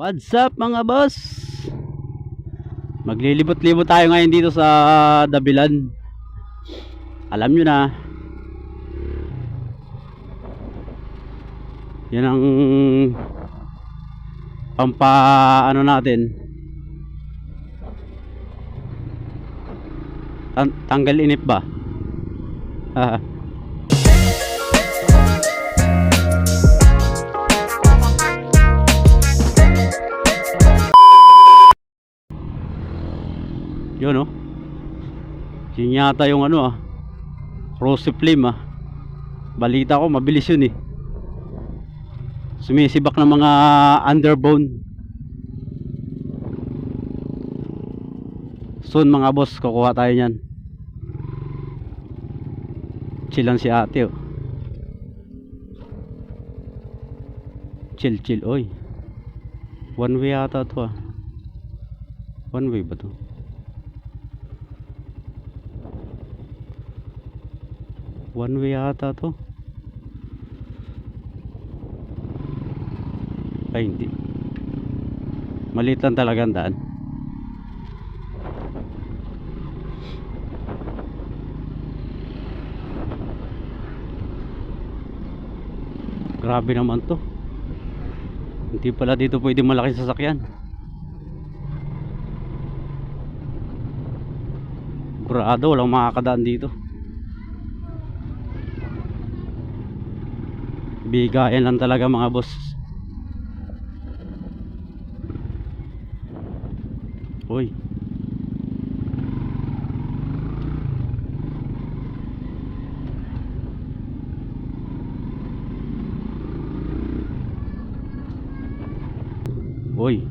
What's up mga boss? Maglilibot-libot tayo ngayon dito sa Dabilan. Alam nyo na, yan ang pampa ano natin, tanggal inip ba? Yun oh. Yun yata yung ano Rose Flame balita ko mabilis yun sumisibak ng mga underbone. Soon mga boss, kukuha tayo nyan. Chill lang si ate chill oy. One way yata to one way ba to? One way yata to. Ay hindi, maliit lang talaga ang daan. Grabe naman to. Hindi pala dito pwede malaking sasakyan. Sigurado walang makakadaan dito. Bigayan lang talaga mga boss. Uy, uy,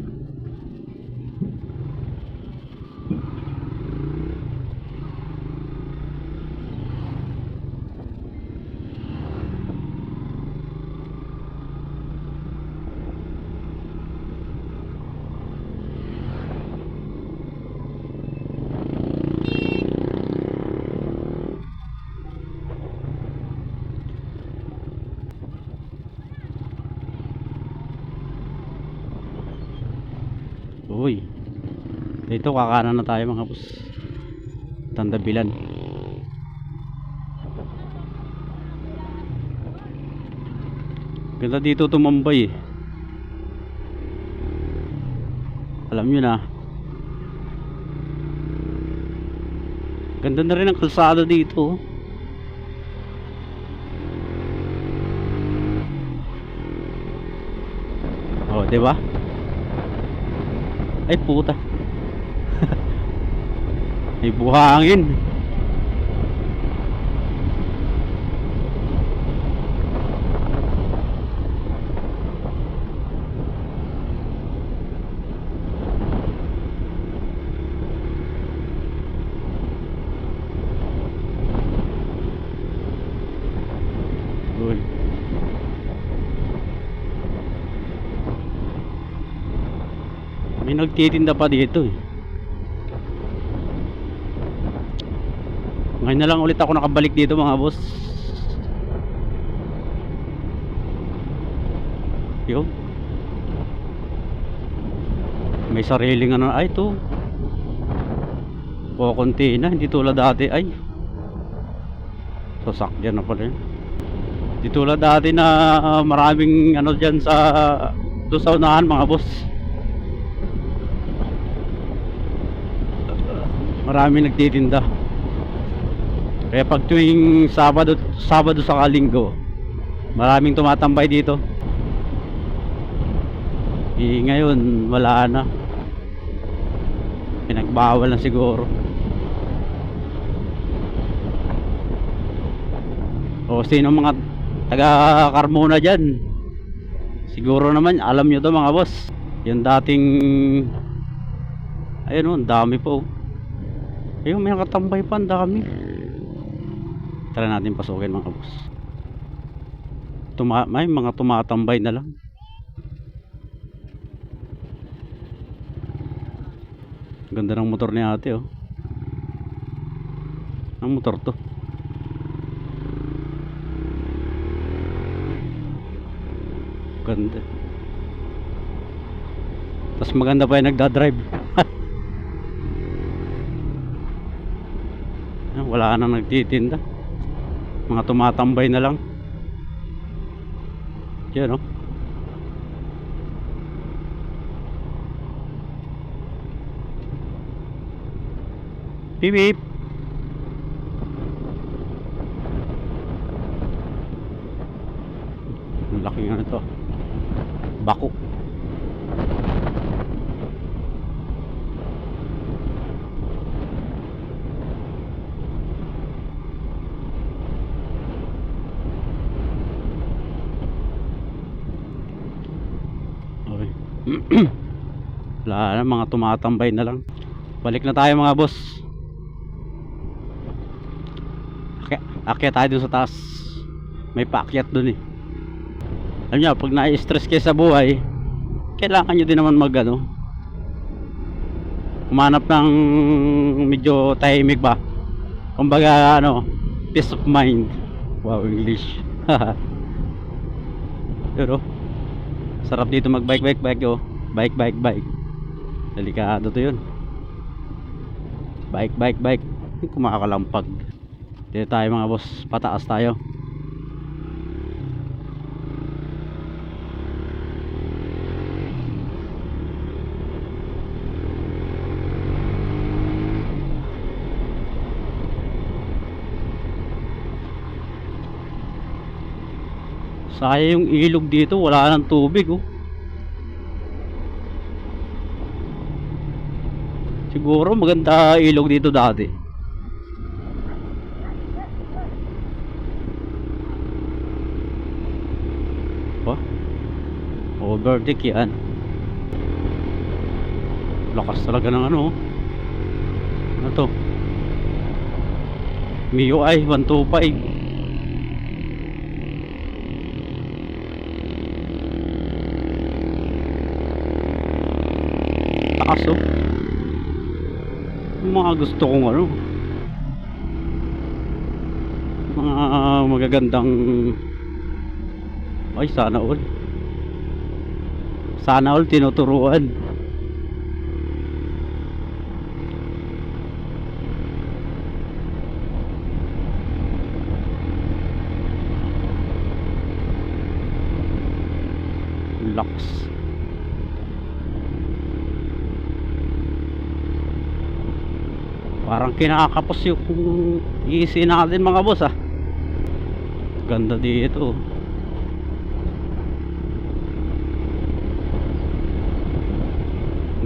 uy. Dito kakanan na tayo mga boss. Tandabilan. Ganda dito tumambay Alam nyo na, ganda na rin ang kalsada dito. Oh, di ba? Ay puta. May buhangin. Uy. May nagtitinda pa dito Ngayon na lang ulit ako nakabalik dito mga boss. Yo. May sariling ano ay to. O konti na, hindi tulad dati ay. Sasakyan na pala yun. Hindi tulad dati na maraming ano dyan doon sa unahan mga boss. Maraming nagtitinda. Kaya pag tuwing Sabado sa Linggo, maraming tumatambay dito. Ngayon wala na. Pinagbawal na siguro. O sino mga taga Carmona dyan, siguro naman alam nyo to mga boss. Yung dating ayun ang dami po. Ayun, may nakatambay pa, ang dami. Tara natin pasukin mga boss. May mga tumatambay na lang. Ganda ng motor ni ate Ang motor to. Ganda. Tapos maganda pa yung nagdadrive. Wala nang nagtitinda. Mga tumatambay na lang. Yan oh. Beep beep. Ang laki nga nito. Bako. Okay. Wala na, mga tumatambay na lang. Balik na tayo mga boss. Akyat tayo dun sa taas. May paakyat dun eh. Alam nyo, pag na-stress kayo sa buhay, kailangan nyo din naman humanap ng medyo tahimik ba. Kumbaga peace of mind. Wow, English. Pero sarap dito mag bike oh. Bike. Delikado to yun. Bike. Kumakakalampag. Dito tayo mga boss, pataas tayo. Sayang yung ilog dito, wala nang tubig oh. Siguro maganda ilog dito dati. Overtake yan. Lakas talaga ng ano to, MIUI 125. Takas oh. Yung mga gusto kong mga magagandang, ay sana all tinuturuan. Lakas. Parang kinakapos yung easy natin mga boss ah. Ganda dito.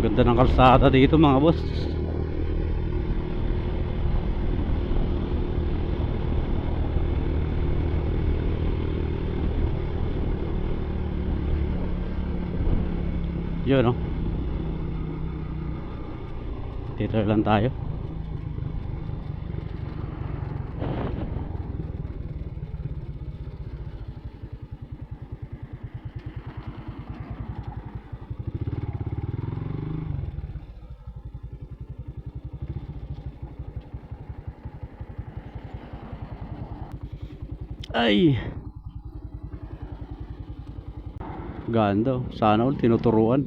Ganda ng kalsada dito mga boss. Yun dito lang tayo. Ay, ganda. Sana all tinuturuan.